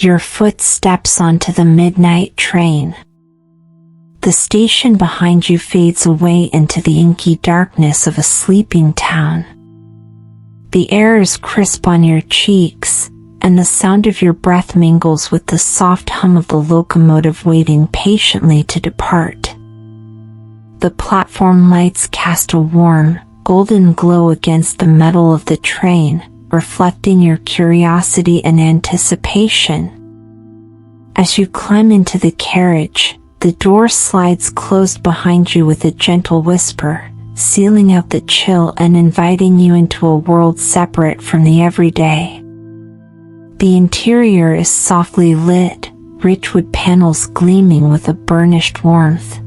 Your foot steps onto the midnight train. The station behind you fades away into the inky darkness of a sleeping town. The air is crisp on your cheeks, and the sound of your breath mingles with the soft hum of the locomotive waiting patiently to depart. The platform lights cast a warm, golden glow against the metal of the train, reflecting your curiosity and anticipation. As you climb into the carriage, the door slides closed behind you with a gentle whisper, sealing out the chill and inviting you into a world separate from the everyday. The interior is softly lit, rich wood panels gleaming with a burnished warmth.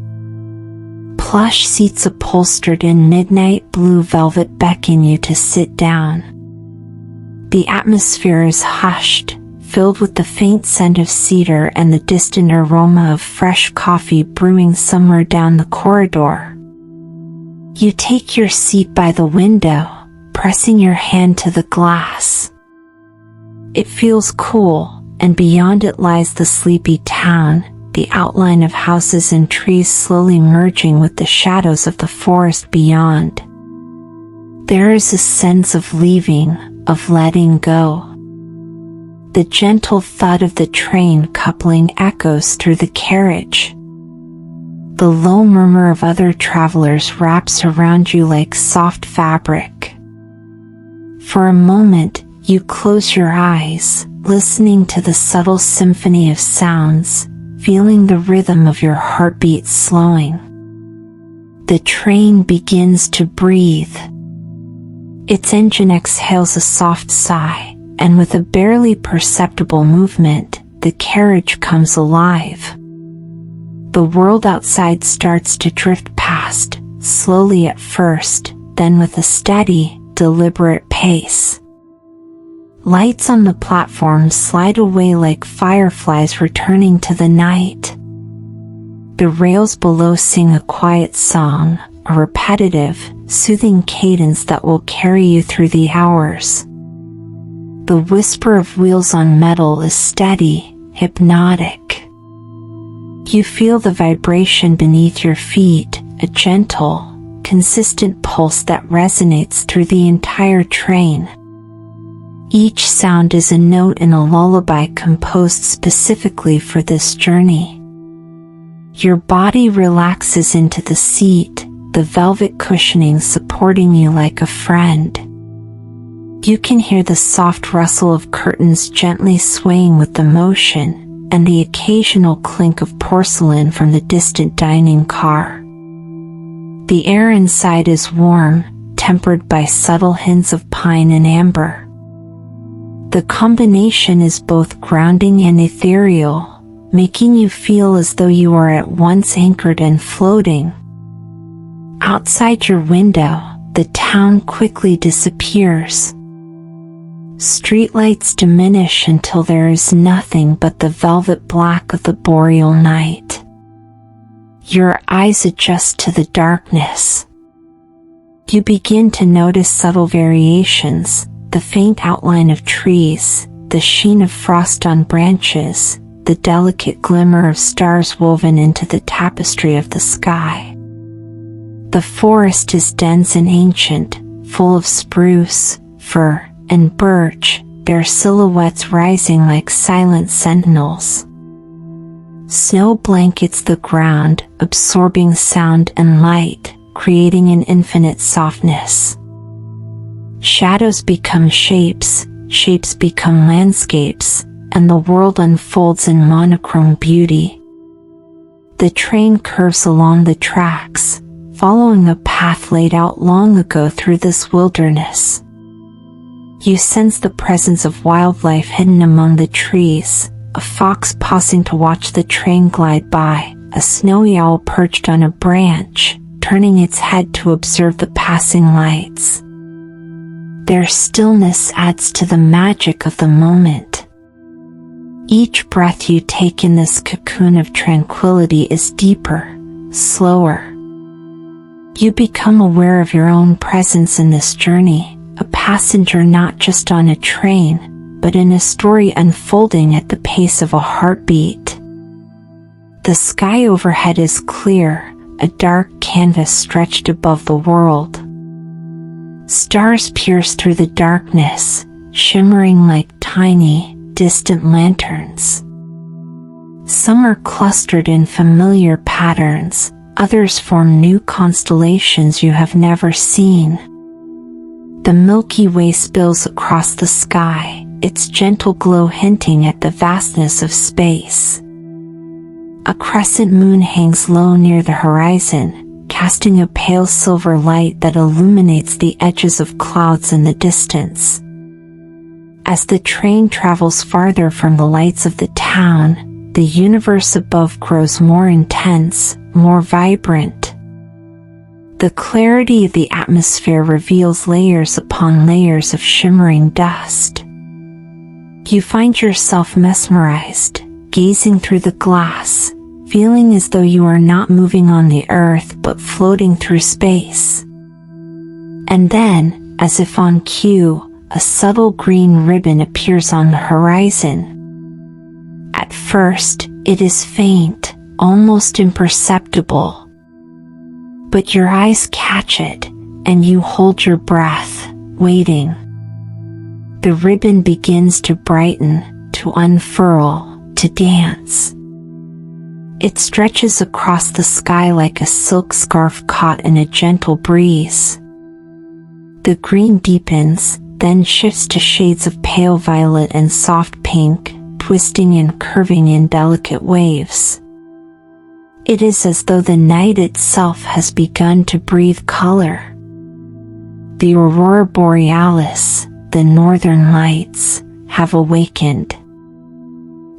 Plush seats upholstered in midnight blue velvet beckon you to sit down. The atmosphere is hushed, filled with the faint scent of cedar and the distant aroma of fresh coffee brewing somewhere down the corridor. You take your seat by the window, pressing your hand to the glass. It feels cool, and beyond it lies the sleepy town, the outline of houses and trees slowly merging with the shadows of the forest beyond. There is a sense of leaving, of letting go. The gentle thud of the train coupling echoes through the carriage. The low murmur of other travelers wraps around you like soft fabric. For a moment, you close your eyes, listening to the subtle symphony of sounds, feeling the rhythm of your heartbeat slowing. The train begins to breathe. Its engine exhales a soft sigh, and with a barely perceptible movement, the carriage comes alive. The world outside starts to drift past, slowly at first, then with a steady, deliberate pace. Lights on the platform slide away like fireflies returning to the night. The rails below sing a quiet song, a repetitive, soothing cadence that will carry you through the hours. The whisper of wheels on metal is steady, hypnotic. You feel the vibration beneath your feet, a gentle, consistent pulse that resonates through the entire train. Each sound is a note in a lullaby composed specifically for this journey. Your body relaxes into the seat, the velvet cushioning supporting you like a friend. You can hear the soft rustle of curtains gently swaying with the motion, and the occasional clink of porcelain from the distant dining car. The air inside is warm, tempered by subtle hints of pine and amber. The combination is both grounding and ethereal, making you feel as though you are at once anchored and floating. Outside your window, the town quickly disappears. Streetlights diminish until there is nothing but the velvet black of the boreal night. Your eyes adjust to the darkness. You begin to notice subtle variations, the faint outline of trees, the sheen of frost on branches, the delicate glimmer of stars woven into the tapestry of the sky. The forest is dense and ancient, full of spruce, fir, and birch, their silhouettes rising like silent sentinels. Snow blankets the ground, absorbing sound and light, creating an infinite softness. Shadows become shapes, shapes become landscapes, and the world unfolds in monochrome beauty. The train curves along the tracks, following a path laid out long ago through this wilderness. You sense the presence of wildlife hidden among the trees, a fox pausing to watch the train glide by, a snowy owl perched on a branch, turning its head to observe the passing lights. Their stillness adds to the magic of the moment. Each breath you take in this cocoon of tranquility is deeper, slower. You become aware of your own presence in this journey, a passenger not just on a train, but in a story unfolding at the pace of a heartbeat. The sky overhead is clear, a dark canvas stretched above the world. Stars pierce through the darkness, shimmering like tiny, distant lanterns. Some are clustered in familiar patterns, others form new constellations you have never seen. The Milky Way spills across the sky, its gentle glow hinting at the vastness of space. A crescent moon hangs low near the horizon, casting a pale silver light that illuminates the edges of clouds in the distance. As the train travels farther from the lights of the town, the universe above grows more intense, more vibrant. The clarity of the atmosphere reveals layers upon layers of shimmering dust. You find yourself mesmerized, gazing through the glass, feeling as though you are not moving on the earth but floating through space. And then, as if on cue, a subtle green ribbon appears on the horizon. At first, it is faint, almost imperceptible. But your eyes catch it, and you hold your breath, waiting. The ribbon begins to brighten, to unfurl, to dance. It stretches across the sky like a silk scarf caught in a gentle breeze. The green deepens, then shifts to shades of pale violet and soft pink, twisting and curving in delicate waves. It is as though the night itself has begun to breathe color. The aurora borealis, the northern lights, have awakened.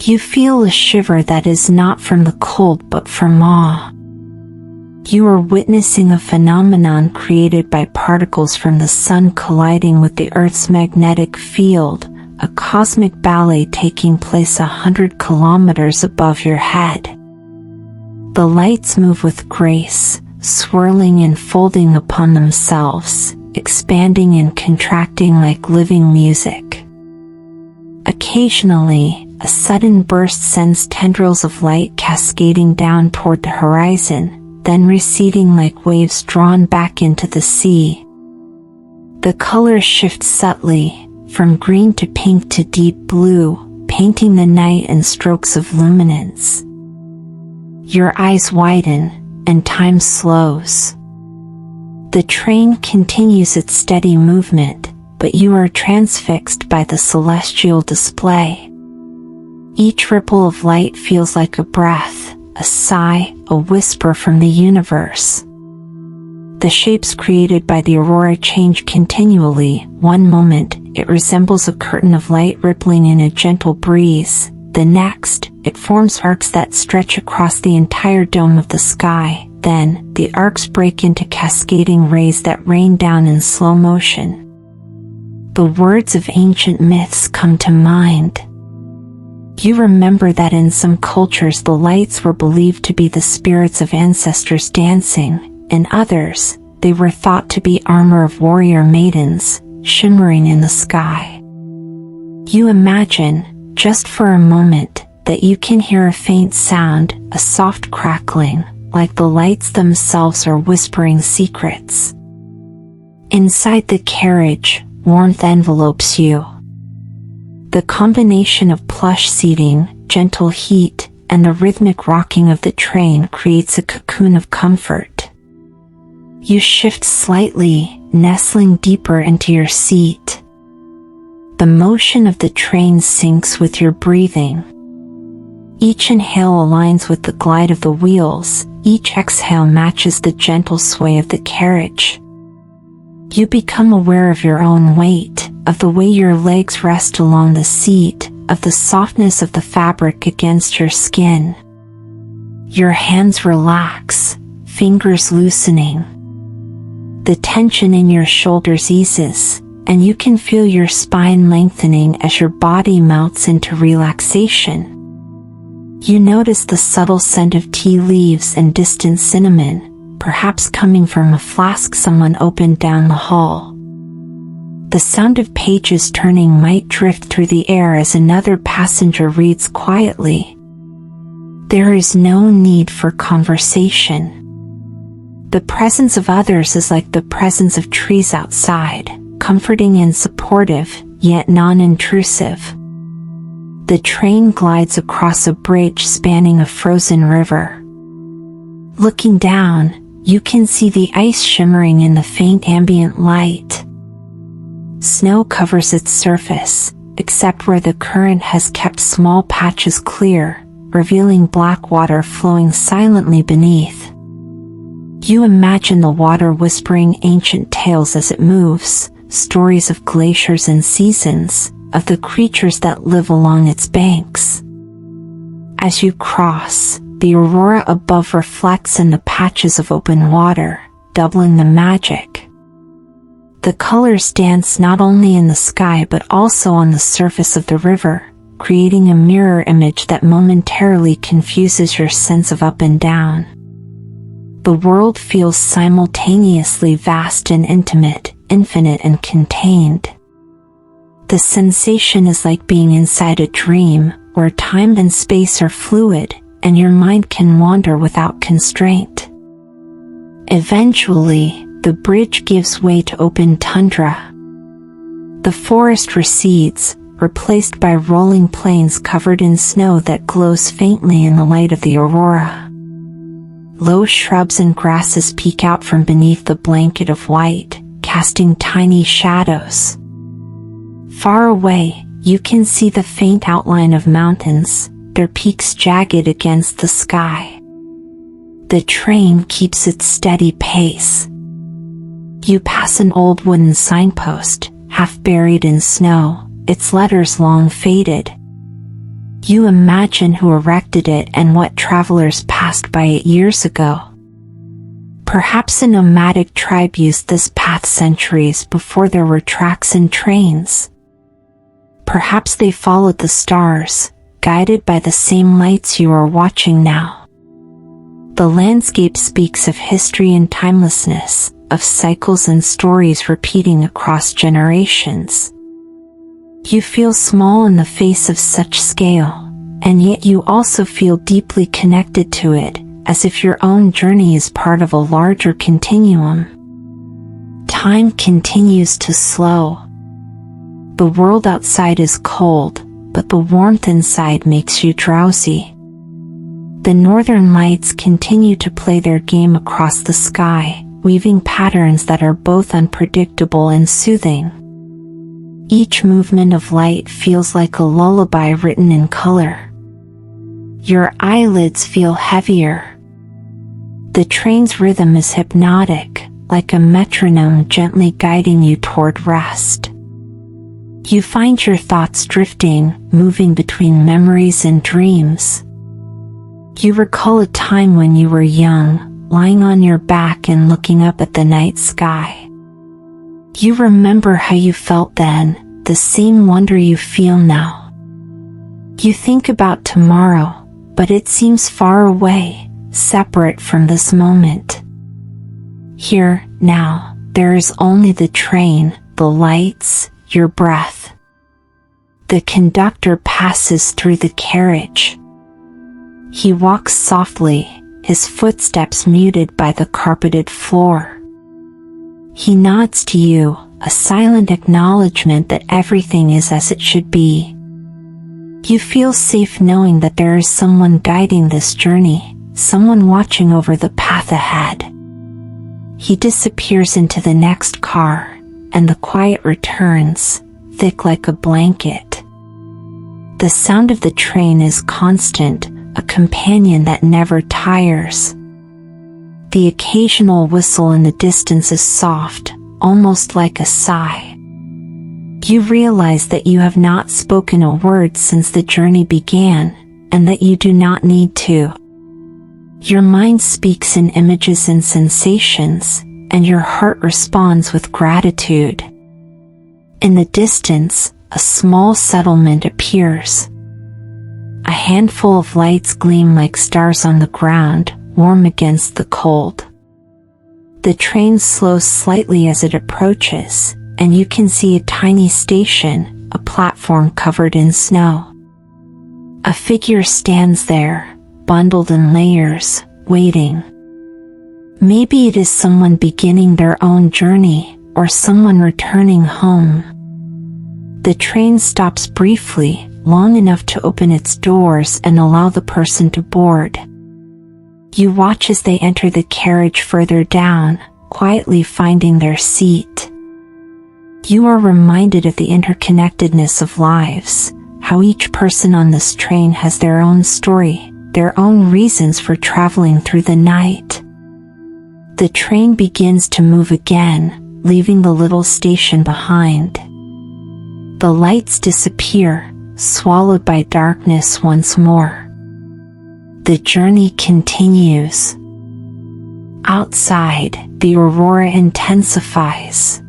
You feel a shiver that is not from the cold but from awe. You are witnessing a phenomenon created by particles from the sun colliding with the Earth's magnetic field, a cosmic ballet taking place 100 kilometers above your head. The lights move with grace, swirling and folding upon themselves, expanding and contracting like living music. Occasionally, a sudden burst sends tendrils of light cascading down toward the horizon, then receding like waves drawn back into the sea. The colors shift subtly, from green to pink to deep blue, painting the night in strokes of luminance. Your eyes widen, and time slows. The train continues its steady movement, but you are transfixed by the celestial display. Each ripple of light feels like a breath, a sigh, a whisper from the universe. The shapes created by the aurora change continually. One moment, it resembles a curtain of light rippling in a gentle breeze. The next, it forms arcs that stretch across the entire dome of the sky. Then, the arcs break into cascading rays that rain down in slow motion. The words of ancient myths come to mind. You remember that in some cultures the lights were believed to be the spirits of ancestors dancing. In others, they were thought to be armor of warrior maidens, shimmering in the sky. You imagine, just for a moment, that you can hear a faint sound, a soft crackling, like the lights themselves are whispering secrets. Inside the carriage, warmth envelopes you. The combination of plush seating, gentle heat, and the rhythmic rocking of the train creates a cocoon of comfort. You shift slightly, nestling deeper into your seat. The motion of the train syncs with your breathing. Each inhale aligns with the glide of the wheels, each exhale matches the gentle sway of the carriage. You become aware of your own weight, of the way your legs rest along the seat, of the softness of the fabric against your skin. Your hands relax, fingers loosening. The tension in your shoulders eases, and you can feel your spine lengthening as your body melts into relaxation. You notice the subtle scent of tea leaves and distant cinnamon, perhaps coming from a flask someone opened down the hall. The sound of pages turning might drift through the air as another passenger reads quietly. There is no need for conversation. The presence of others is like the presence of trees outside, comforting and supportive, yet non-intrusive. The train glides across a bridge spanning a frozen river. Looking down, you can see the ice shimmering in the faint ambient light. Snow covers its surface, except where the current has kept small patches clear, revealing black water flowing silently beneath. You imagine the water whispering ancient tales as it moves, stories of glaciers and seasons, of the creatures that live along its banks. As you cross, the aurora above reflects in the patches of open water, doubling the magic. The colors dance not only in the sky but also on the surface of the river, creating a mirror image that momentarily confuses your sense of up and down. The world feels simultaneously vast and intimate, infinite and contained. The sensation is like being inside a dream, where time and space are fluid, and your mind can wander without constraint. Eventually, the bridge gives way to open tundra. The forest recedes, replaced by rolling plains covered in snow that glows faintly in the light of the aurora. Low shrubs and grasses peek out from beneath the blanket of white, casting tiny shadows. Far away, you can see the faint outline of mountains, their peaks jagged against the sky. The train keeps its steady pace. You pass an old wooden signpost, half buried in snow, its letters long faded. You imagine who erected it and what travelers passed by it years ago. Perhaps a nomadic tribe used this path centuries before there were tracks and trains. Perhaps they followed the stars, guided by the same lights you are watching now. The landscape speaks of history and timelessness, of cycles and stories repeating across generations. You feel small in the face of such scale, and yet you also feel deeply connected to it, as if your own journey is part of a larger continuum. Time continues to slow. The world outside is cold, but the warmth inside makes you drowsy. The northern lights continue to play their game across the sky, weaving patterns that are both unpredictable and soothing. Each movement of light feels like a lullaby written in color. Your eyelids feel heavier. The train's rhythm is hypnotic, like a metronome gently guiding you toward rest. You find your thoughts drifting, moving between memories and dreams. You recall a time when you were young, lying on your back and looking up at the night sky. You remember how you felt then, the same wonder you feel now. You think about tomorrow, but it seems far away, separate from this moment. Here, now, there is only the train, the lights, your breath. The conductor passes through the carriage. He walks softly, his footsteps muted by the carpeted floor. He nods to you, a silent acknowledgement that everything is as it should be. You feel safe knowing that there is someone guiding this journey, someone watching over the path ahead. He disappears into the next car, and the quiet returns, thick like a blanket. The sound of the train is constant, a companion that never tires. The occasional whistle in the distance is soft, almost like a sigh. You realize that you have not spoken a word since the journey began, and that you do not need to. Your mind speaks in images and sensations, and your heart responds with gratitude. In the distance, a small settlement appears. A handful of lights gleam like stars on the ground, warm against the cold. The train slows slightly as it approaches, and you can see a tiny station, a platform covered in snow. A figure stands there, bundled in layers, waiting. Maybe it is someone beginning their own journey, or someone returning home. The train stops briefly, long enough to open its doors and allow the person to board. You watch as they enter the carriage further down, quietly finding their seat. You are reminded of the interconnectedness of lives, how each person on this train has their own story, their own reasons for traveling through the night. The train begins to move again, leaving the little station behind. The lights disappear, swallowed by darkness once more. The journey continues. Outside, the aurora intensifies.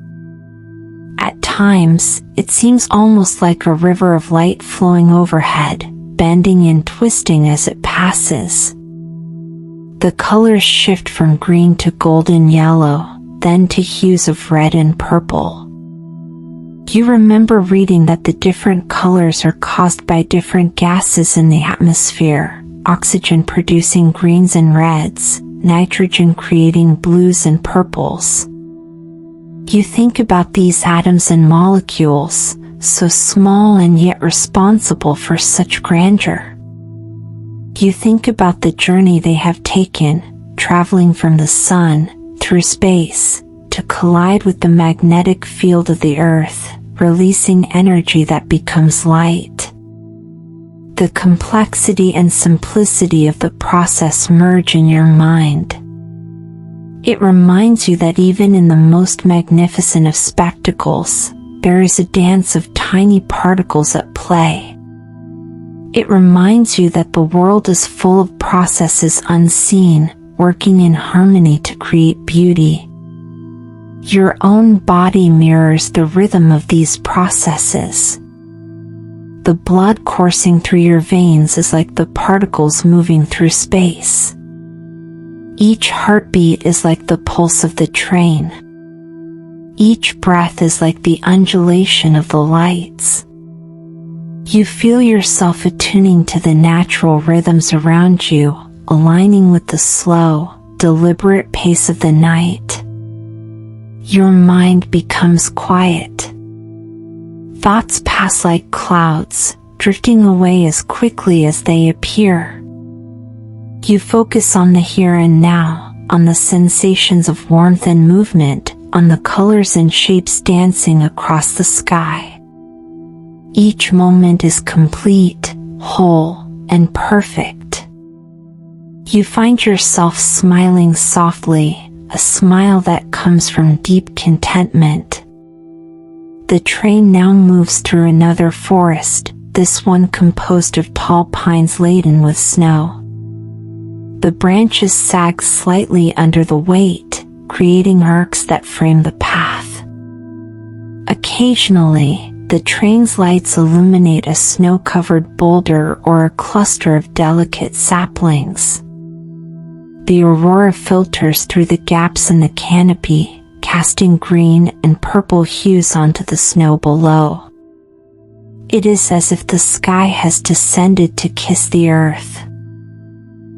At times, it seems almost like a river of light flowing overhead, bending and twisting as it passes. The colors shift from green to golden yellow, then to hues of red and purple. You remember reading that the different colors are caused by different gases in the atmosphere, oxygen producing greens and reds, nitrogen creating blues and purples. You think about these atoms and molecules, so small and yet responsible for such grandeur. You think about the journey they have taken, traveling from the sun, through space, to collide with the magnetic field of the Earth, releasing energy that becomes light. The complexity and simplicity of the process merge in your mind. It reminds you that even in the most magnificent of spectacles, there is a dance of tiny particles at play. It reminds you that the world is full of processes unseen, working in harmony to create beauty. Your own body mirrors the rhythm of these processes. The blood coursing through your veins is like the particles moving through space. Each heartbeat is like the pulse of the train. Each breath is like the undulation of the lights. You feel yourself attuning to the natural rhythms around you, aligning with the slow, deliberate pace of the night. Your mind becomes quiet. Thoughts pass like clouds, drifting away as quickly as they appear. You focus on the here and now, on the sensations of warmth and movement, on the colors and shapes dancing across the sky. Each moment is complete, whole, and perfect. You find yourself smiling softly, a smile that comes from deep contentment. The train now moves through another forest, this one composed of tall pines laden with snow. The branches sag slightly under the weight, creating arcs that frame the path. Occasionally, the train's lights illuminate a snow-covered boulder or a cluster of delicate saplings. The aurora filters through the gaps in the canopy, casting green and purple hues onto the snow below. It is as if the sky has descended to kiss the earth.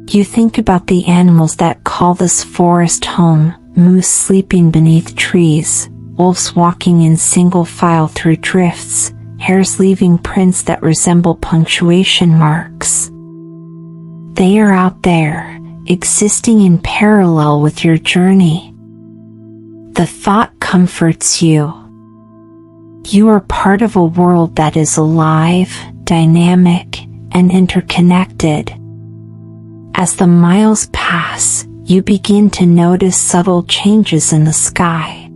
You think about the animals that call this forest home, moose sleeping beneath trees, wolves walking in single file through drifts, hares leaving prints that resemble punctuation marks. They are out there, existing in parallel with your journey. The thought comforts you. You are part of a world that is alive, dynamic, and interconnected. As the miles pass, you begin to notice subtle changes in the sky.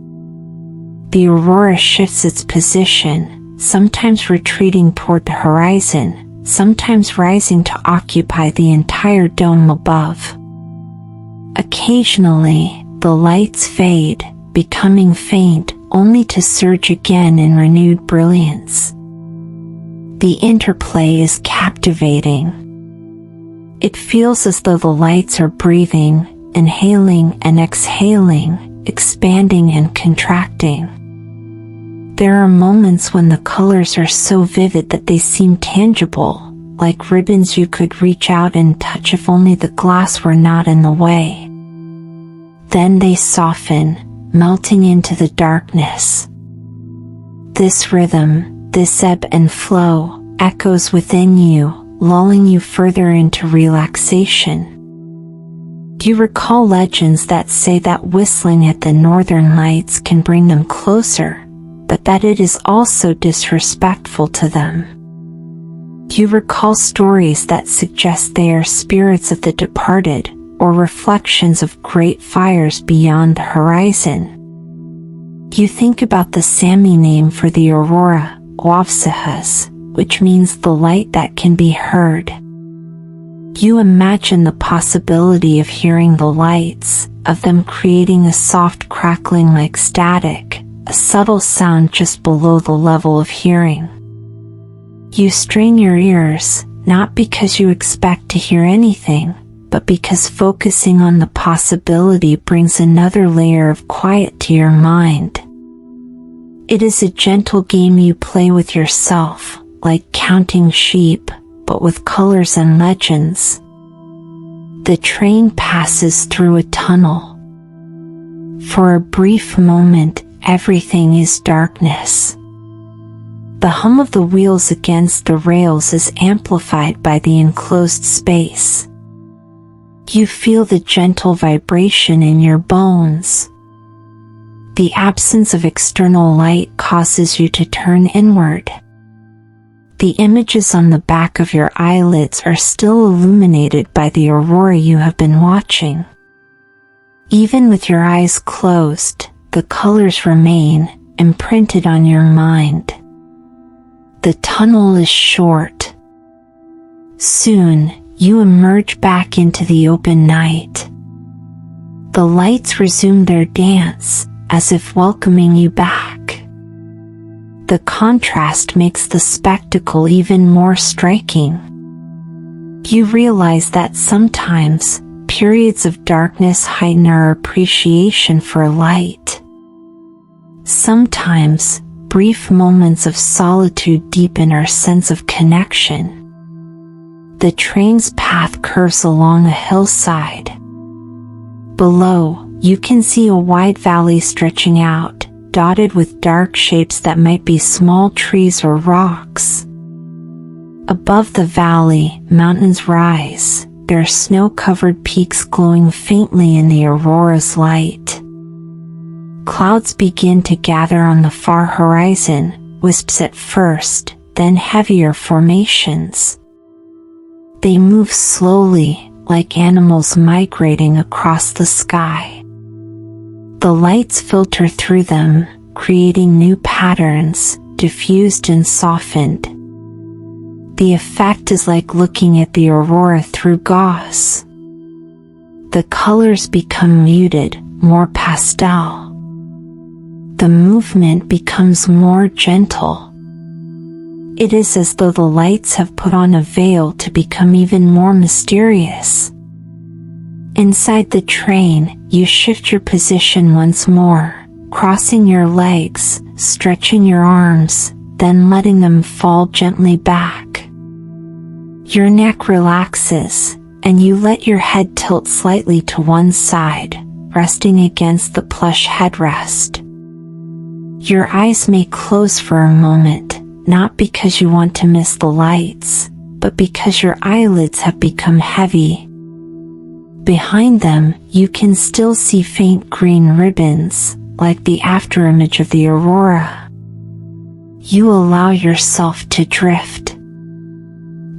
The aurora shifts its position, sometimes retreating toward the horizon, sometimes rising to occupy the entire dome above. Occasionally, the lights fade, becoming faint, only to surge again in renewed brilliance. The interplay is captivating. It feels as though the lights are breathing, inhaling and exhaling, expanding and contracting. There are moments when the colors are so vivid that they seem tangible, like ribbons you could reach out and touch if only the glass were not in the way. Then they soften, melting into the darkness. This rhythm, this ebb and flow, echoes within you, lulling you further into relaxation. Do you recall legends that say that whistling at the northern lights can bring them closer, but that it is also disrespectful to them? Do you recall stories that suggest they are spirits of the departed, or reflections of great fires beyond the horizon? You think about the Sami name for the aurora, Wavsahas, which means the light that can be heard. You imagine the possibility of hearing the lights, of them creating a soft crackling like static, a subtle sound just below the level of hearing. You strain your ears, not because you expect to hear anything, but because focusing on the possibility brings another layer of quiet to your mind. It is a gentle game you play with yourself, like counting sheep, but with colors and legends. The train passes through a tunnel. For a brief moment, everything is darkness. The hum of the wheels against the rails is amplified by the enclosed space. You feel the gentle vibration in your bones. The absence of external light causes you to turn inward. The images on the back of your eyelids are still illuminated by the aurora you have been watching. Even with your eyes closed, the colors remain imprinted on your mind. The tunnel is short. Soon, you emerge back into the open night. The lights resume their dance, as if welcoming you back. The contrast makes the spectacle even more striking. You realize that sometimes, periods of darkness heighten our appreciation for light. Sometimes, brief moments of solitude deepen our sense of connection. The train's path curves along a hillside. Below, you can see a wide valley stretching out, dotted with dark shapes that might be small trees or rocks. Above the valley, mountains rise, their snow-covered peaks glowing faintly in the aurora's light. Clouds begin to gather on the far horizon, wisps at first, then heavier formations. They move slowly, like animals migrating across the sky. The lights filter through them, creating new patterns, diffused and softened. The effect is like looking at the aurora through gauze. The colors become muted, more pastel. The movement becomes more gentle. It is as though the lights have put on a veil to become even more mysterious. Inside the train, you shift your position once more, crossing your legs, stretching your arms, then letting them fall gently back. Your neck relaxes, and you let your head tilt slightly to one side, resting against the plush headrest. Your eyes may close for a moment, not because you want to miss the lights, but because your eyelids have become heavy. Behind them, you can still see faint green ribbons, like the afterimage of the aurora. You allow yourself to drift.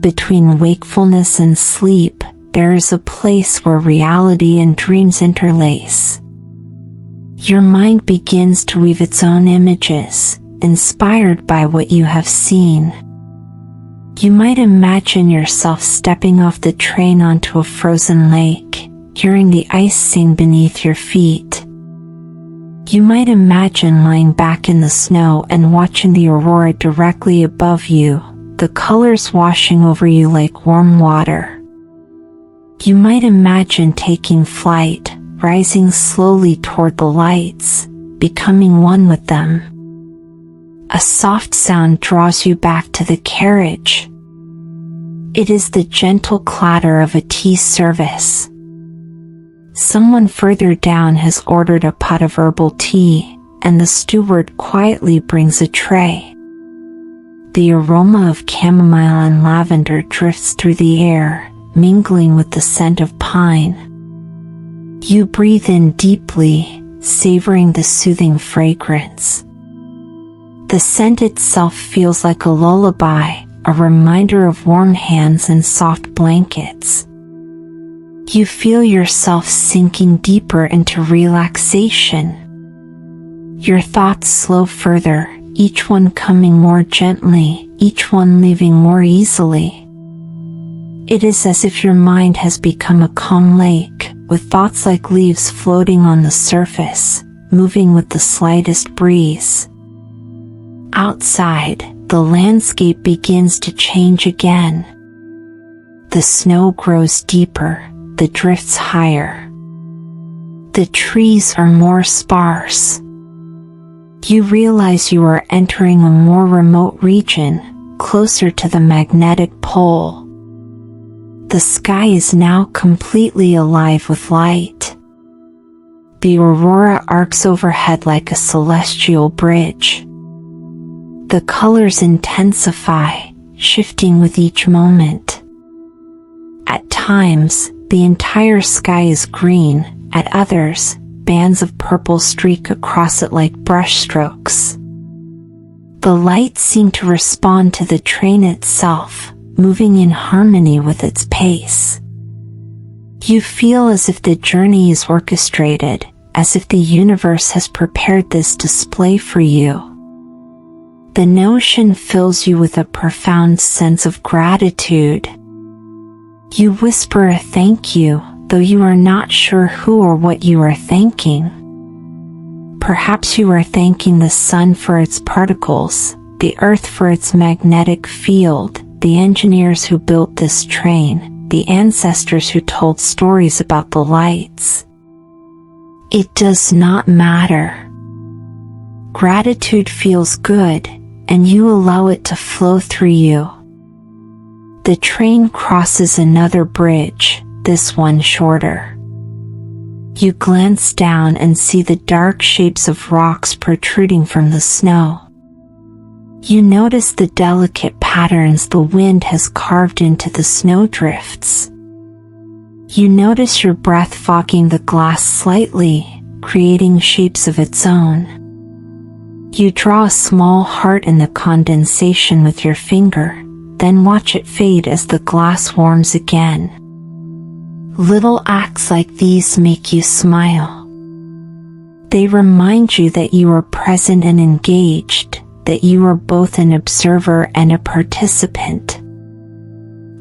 Between wakefulness and sleep, there is a place where reality and dreams interlace. Your mind begins to weave its own images, inspired by what you have seen. You might imagine yourself stepping off the train onto a frozen lake, hearing the ice sing beneath your feet. You might imagine lying back in the snow and watching the aurora directly above you, the colors washing over you like warm water. You might imagine taking flight, rising slowly toward the lights, becoming one with them. A soft sound draws you back to the carriage. It is the gentle clatter of a tea service. Someone further down has ordered a pot of herbal tea, and the steward quietly brings a tray. The aroma of chamomile and lavender drifts through the air, mingling with the scent of pine. You breathe in deeply, savoring the soothing fragrance. The scent itself feels like a lullaby, a reminder of warm hands and soft blankets. You feel yourself sinking deeper into relaxation. Your thoughts slow further, each one coming more gently, each one leaving more easily. It is as if your mind has become a calm lake, with thoughts like leaves floating on the surface, moving with the slightest breeze. Outside, the landscape begins to change again. The snow grows deeper, the drifts higher. The trees are more sparse. You realize you are entering a more remote region, closer to the magnetic pole. The sky is now completely alive with light. The aurora arcs overhead like a celestial bridge. The colors intensify, shifting with each moment. At times, the entire sky is green, at others, bands of purple streak across it like brushstrokes. The lights seem to respond to the train itself, moving in harmony with its pace. You feel as if the journey is orchestrated, as if the universe has prepared this display for you. The notion fills you with a profound sense of gratitude. You whisper a thank you, though you are not sure who or what you are thanking. Perhaps you are thanking the sun for its particles, the earth for its magnetic field, the engineers who built this train, the ancestors who told stories about the lights. It does not matter. Gratitude feels good, and you allow it to flow through you. The train crosses another bridge, this one shorter. You glance down and see the dark shapes of rocks protruding from the snow. You notice the delicate patterns the wind has carved into the snowdrifts. You notice your breath fogging the glass slightly, creating shapes of its own. You draw a small heart in the condensation with your finger, then watch it fade as the glass warms again. Little acts like these make you smile. They remind you that you are present and engaged, that you are both an observer and a participant.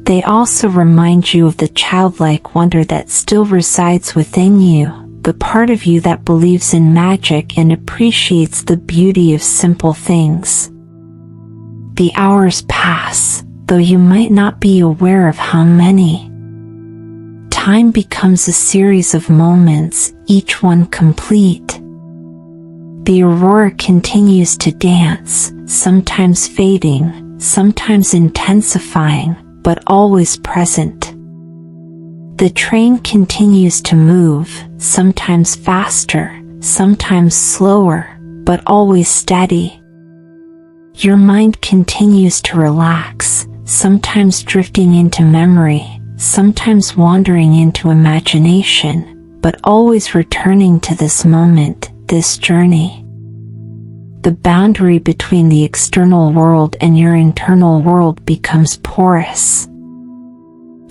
They also remind you of the childlike wonder that still resides within you, the part of you that believes in magic and appreciates the beauty of simple things. The hours pass, though you might not be aware of how many. Time becomes a series of moments, each one complete. The aurora continues to dance, sometimes fading, sometimes intensifying, but always present. The train continues to move, sometimes faster, sometimes slower, but always steady. Your mind continues to relax, sometimes drifting into memory, sometimes wandering into imagination, but always returning to this moment, this journey. The boundary between the external world and your internal world becomes porous.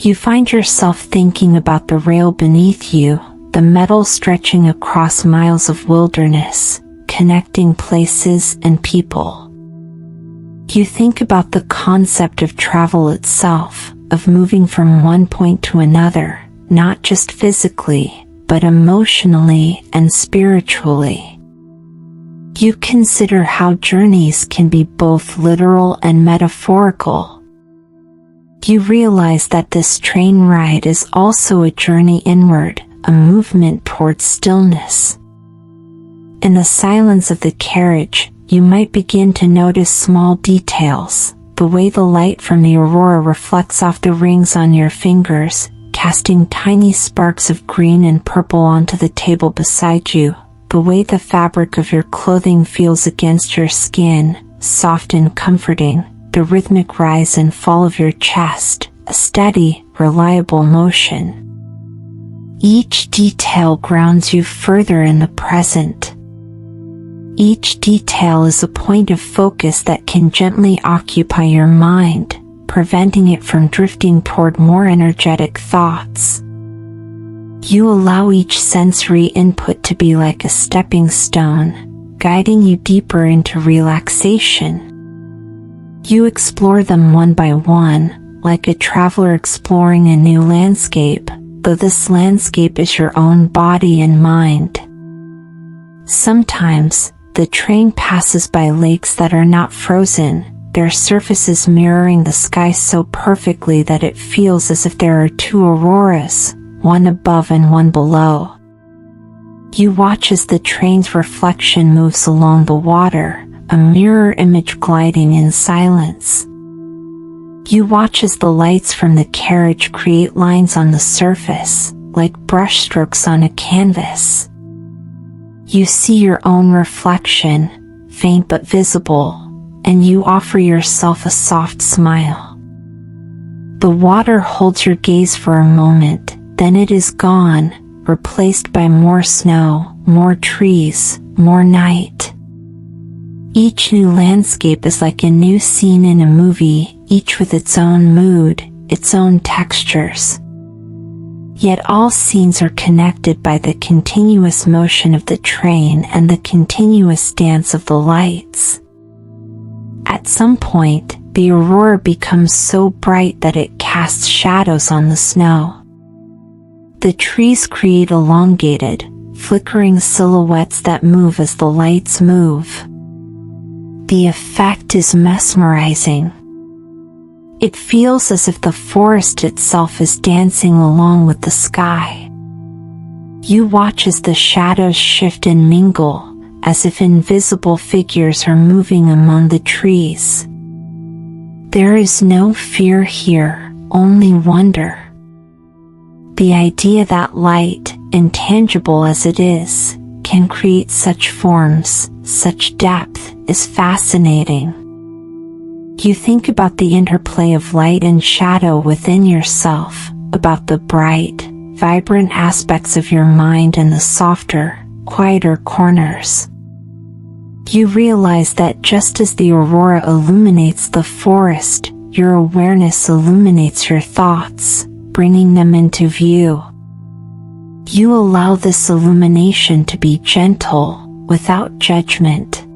You find yourself thinking about the rail beneath you, the metal stretching across miles of wilderness, connecting places and people. You think about the concept of travel itself, of moving from one point to another, not just physically, but emotionally and spiritually. You consider how journeys can be both literal and metaphorical. You realize that this train ride is also a journey inward, a movement towards stillness. In the silence of the carriage, you might begin to notice small details, the way the light from the aurora reflects off the rings on your fingers, casting tiny sparks of green and purple onto the table beside you, the way the fabric of your clothing feels against your skin, soft and comforting, the rhythmic rise and fall of your chest, a steady, reliable motion. Each detail grounds you further in the present. Each detail is a point of focus that can gently occupy your mind, preventing it from drifting toward more energetic thoughts. You allow each sensory input to be like a stepping stone, guiding you deeper into relaxation. You explore them one by one, like a traveler exploring a new landscape, though this landscape is your own body and mind. Sometimes, the train passes by lakes that are not frozen, their surfaces mirroring the sky so perfectly that it feels as if there are two auroras, one above and one below. You watch as the train's reflection moves along the water, a mirror image gliding in silence. You watch as the lights from the carriage create lines on the surface, like brushstrokes on a canvas. You see your own reflection, faint but visible, and you offer yourself a soft smile. The water holds your gaze for a moment, then it is gone, replaced by more snow, more trees, more night. Each new landscape is like a new scene in a movie, each with its own mood, its own textures. Yet all scenes are connected by the continuous motion of the train and the continuous dance of the lights. At some point, the aurora becomes so bright that it casts shadows on the snow. The trees create elongated, flickering silhouettes that move as the lights move. The effect is mesmerizing. It feels as if the forest itself is dancing along with the sky. You watch as the shadows shift and mingle, as if invisible figures are moving among the trees. There is no fear here, only wonder. The idea that light, intangible as it is, can create such forms, such depth, is fascinating. You think about the interplay of light and shadow within yourself, about the bright, vibrant aspects of your mind and the softer, quieter corners. You realize that just as the aurora illuminates the forest, your awareness illuminates your thoughts, bringing them into view. You allow this illumination to be gentle, without judgment.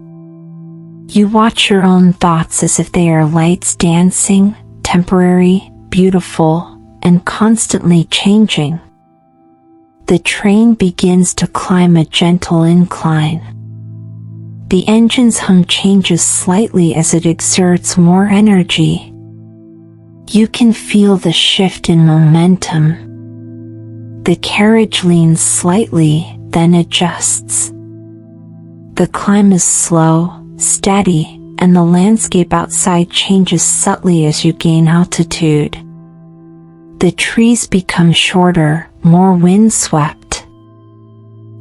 You watch your own thoughts as if they are lights dancing, temporary, beautiful, and constantly changing. The train begins to climb a gentle incline. The engine's hum changes slightly as it exerts more energy. You can feel the shift in momentum. The carriage leans slightly, then adjusts. The climb is slow, steady, and the landscape outside changes subtly as you gain altitude. The trees become shorter, more windswept.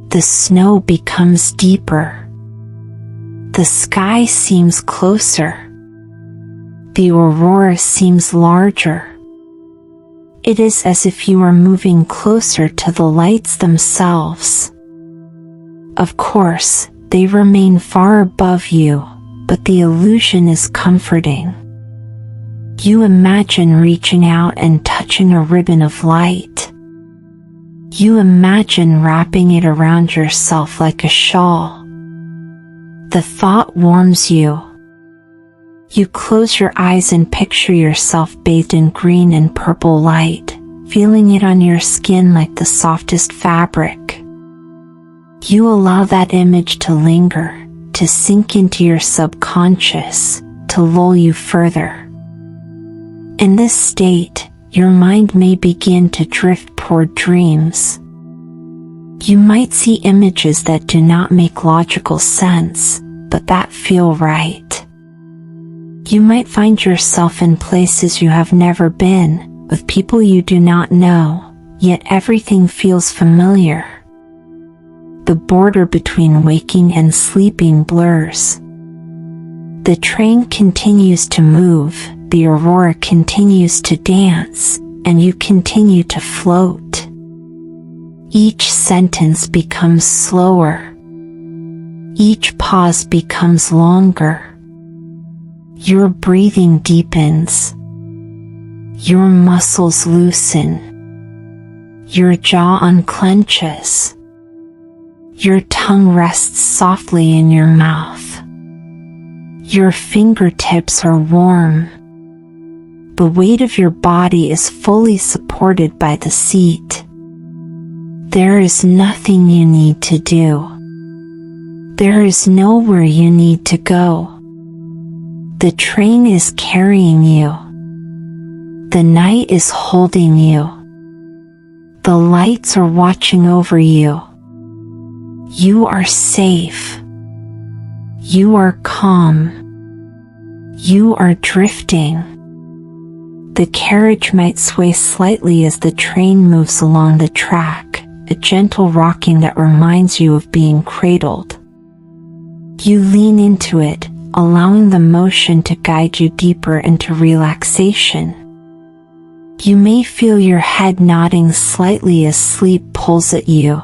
The snow becomes deeper. The sky seems closer. The aurora seems larger. It is as if you are moving closer to the lights themselves. Of course, they remain far above you, but the illusion is comforting. You imagine reaching out and touching a ribbon of light. You imagine wrapping it around yourself like a shawl. The thought warms you. You close your eyes and picture yourself bathed in green and purple light, feeling it on your skin like the softest fabric. You allow that image to linger, to sink into your subconscious, to lull you further. In this state, your mind may begin to drift toward dreams. You might see images that do not make logical sense, but that feel right. You might find yourself in places you have never been, with people you do not know, yet everything feels familiar. The border between waking and sleeping blurs. The train continues to move, the aurora continues to dance, and you continue to float. Each sentence becomes slower. Each pause becomes longer. Your breathing deepens. Your muscles loosen. Your jaw unclenches. Your tongue rests softly in your mouth. Your fingertips are warm. The weight of your body is fully supported by the seat. There is nothing you need to do. There is nowhere you need to go. The train is carrying you. The night is holding you. The lights are watching over you. You are safe. You are calm. You are drifting. The carriage might sway slightly as the train moves along the track, a gentle rocking that reminds you of being cradled. You lean into it, allowing the motion to guide you deeper into relaxation. You may feel your head nodding slightly as sleep pulls at you.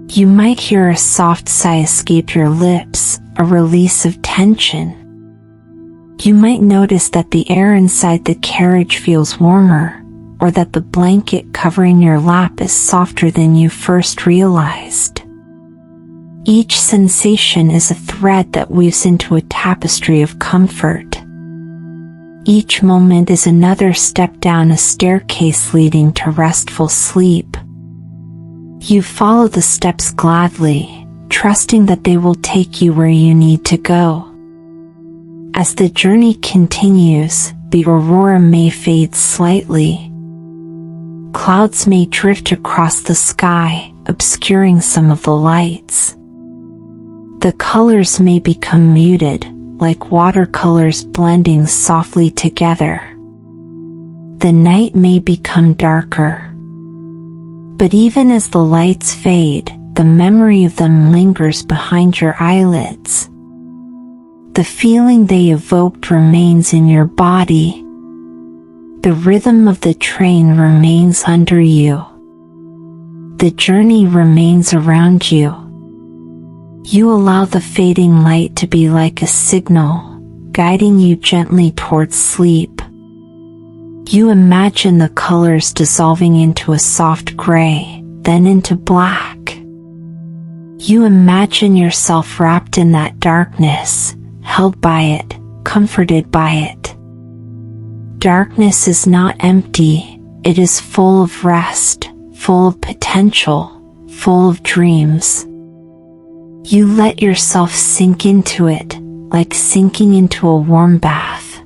You might hear a soft sigh escape your lips, a release of tension. You might notice that the air inside the carriage feels warmer, or that the blanket covering your lap is softer than you first realized. Each sensation is a thread that weaves into a tapestry of comfort. Each moment is another step down a staircase leading to restful sleep. You follow the steps gladly, trusting that they will take you where you need to go. As the journey continues, the aurora may fade slightly. Clouds may drift across the sky, obscuring some of the lights. The colors may become muted, like watercolors blending softly together. The night may become darker. But even as the lights fade, the memory of them lingers behind your eyelids. The feeling they evoked remains in your body. The rhythm of the train remains under you. The journey remains around you. You allow the fading light to be like a signal, guiding you gently towards sleep. You imagine the colors dissolving into a soft gray, then into black. You imagine yourself wrapped in that darkness, held by it, comforted by it. Darkness is not empty, it is full of rest, full of potential, full of dreams. You let yourself sink into it, like sinking into a warm bath.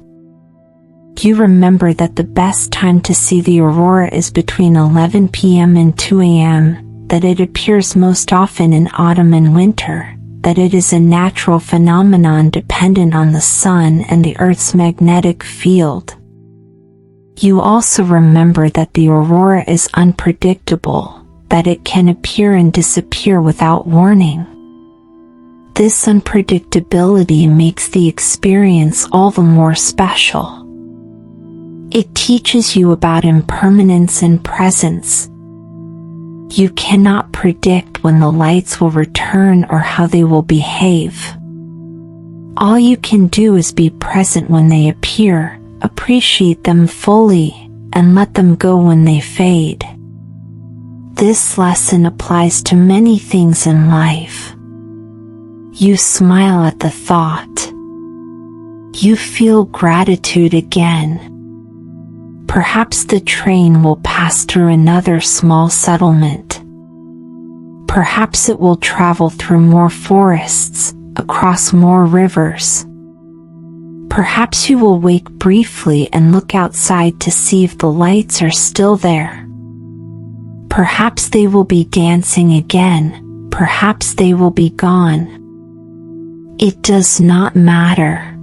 You remember that the best time to see the aurora is between 11 p.m. and 2 a.m., that it appears most often in autumn and winter, that it is a natural phenomenon dependent on the sun and the Earth's magnetic field. You also remember that the aurora is unpredictable, that it can appear and disappear without warning. This unpredictability makes the experience all the more special. It teaches you about impermanence and presence. You cannot predict when the lights will return or how they will behave. All you can do is be present when they appear, appreciate them fully, and let them go when they fade. This lesson applies to many things in life. You smile at the thought. You feel gratitude again. Perhaps the train will pass through another small settlement. Perhaps it will travel through more forests, across more rivers. Perhaps you will wake briefly and look outside to see if the lights are still there. Perhaps they will be dancing again, perhaps they will be gone. It does not matter.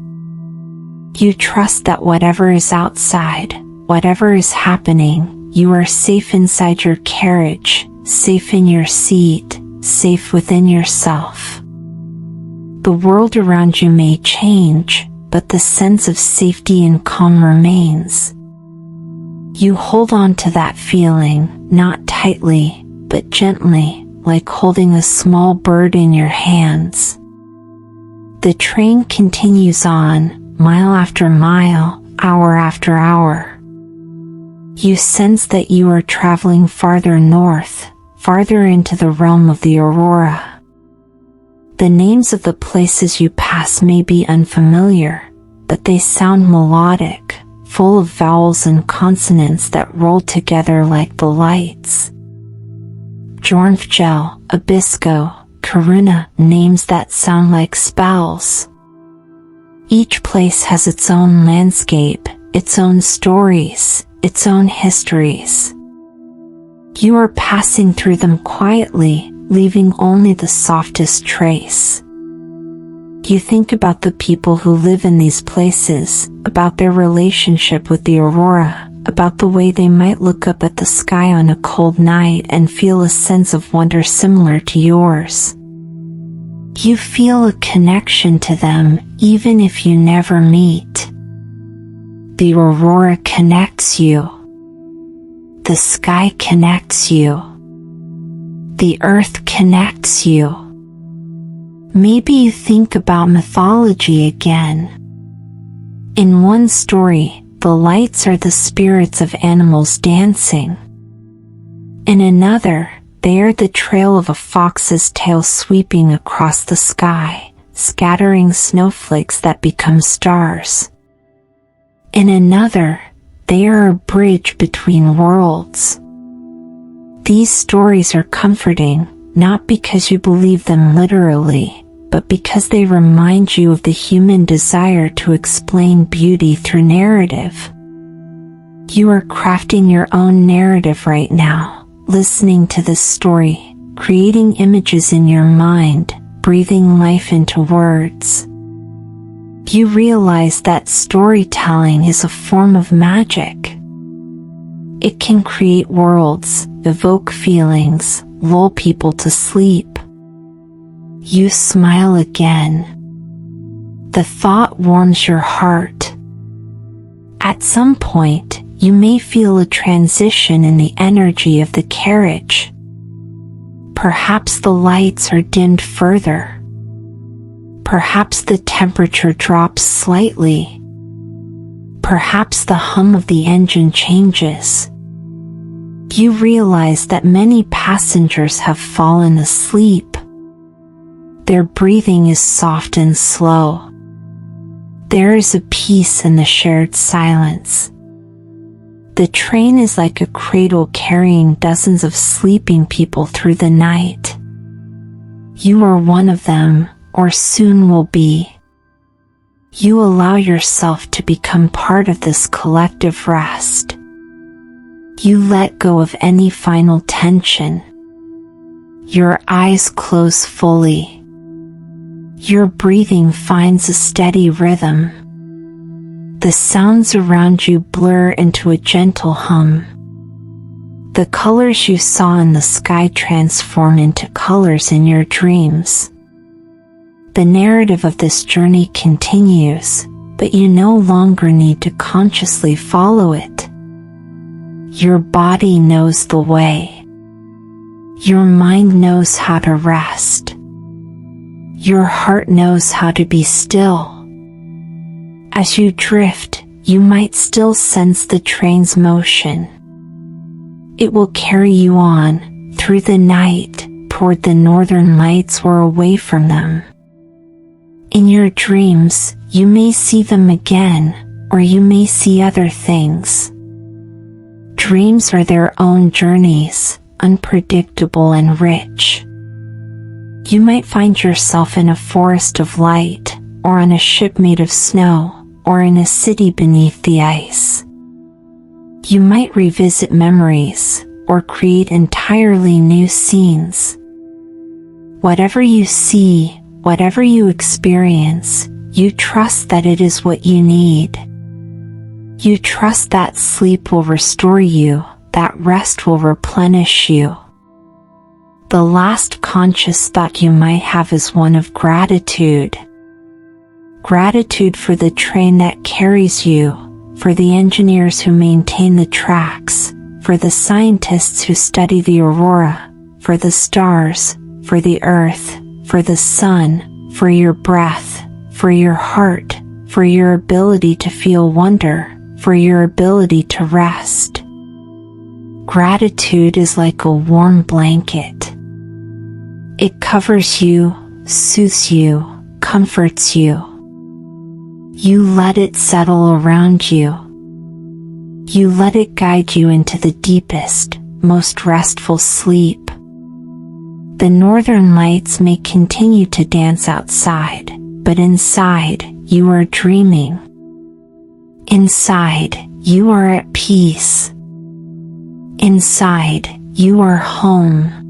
You trust that whatever is outside, whatever is happening, you are safe inside your carriage, safe in your seat, safe within yourself. The world around you may change, but the sense of safety and calm remains. You hold on to that feeling, not tightly, but gently, like holding a small bird in your hands. The train continues on, mile after mile, hour after hour. You sense that you are traveling farther north, farther into the realm of the aurora. The names of the places you pass may be unfamiliar, but they sound melodic, full of vowels and consonants that roll together like the lights. Jornfjell, Abisko, Karuna, names that sound like spells. Each place has its own landscape, its own stories, its own histories. You are passing through them quietly, leaving only the softest trace. You think about the people who live in these places, about their relationship with the aurora, about the way they might look up at the sky on a cold night and feel a sense of wonder similar to yours. You feel a connection to them, even if you never meet. The aurora connects you. The sky connects you. The earth connects you. Maybe you think about mythology again. In one story, the lights are the spirits of animals dancing. In another, they are the trail of a fox's tail sweeping across the sky, scattering snowflakes that become stars. In another, they are a bridge between worlds. These stories are comforting, not because you believe them literally, but because they remind you of the human desire to explain beauty through narrative. You are crafting your own narrative right now, listening to this story, creating images in your mind, breathing life into words. You realize that storytelling is a form of magic. It can create worlds, evoke feelings, lull people to sleep. You smile again. The thought warms your heart. At some point, you may feel a transition in the energy of the carriage. Perhaps the lights are dimmed further. Perhaps the temperature drops slightly. Perhaps the hum of the engine changes. You realize that many passengers have fallen asleep. Their breathing is soft and slow. There is a peace in the shared silence. The train is like a cradle carrying dozens of sleeping people through the night. You are one of them, or soon will be. You allow yourself to become part of this collective rest. You let go of any final tension. Your eyes close fully. Your breathing finds a steady rhythm. The sounds around you blur into a gentle hum. The colors you saw in the sky transform into colors in your dreams. The narrative of this journey continues, but you no longer need to consciously follow it. Your body knows the way. Your mind knows how to rest. Your heart knows how to be still. As you drift, you might still sense the train's motion. It will carry you on, through the night, toward the northern lights or away from them. In your dreams, you may see them again, or you may see other things. Dreams are their own journeys, unpredictable and rich. You might find yourself in a forest of light, or on a ship made of snow, or in a city beneath the ice. You might revisit memories, or create entirely new scenes. Whatever you see, whatever you experience, you trust that it is what you need. You trust that sleep will restore you, that rest will replenish you. The last conscious thought you might have is one of gratitude. Gratitude for the train that carries you, for the engineers who maintain the tracks, for the scientists who study the aurora, for the stars, for the earth, for the sun, for your breath, for your heart, for your ability to feel wonder, for your ability to rest. Gratitude is like a warm blanket. It covers you, soothes you, comforts you. You let it settle around you. You let it guide you into the deepest, most restful sleep. The northern lights may continue to dance outside, but inside, you are dreaming. Inside, you are at peace. Inside, you are home.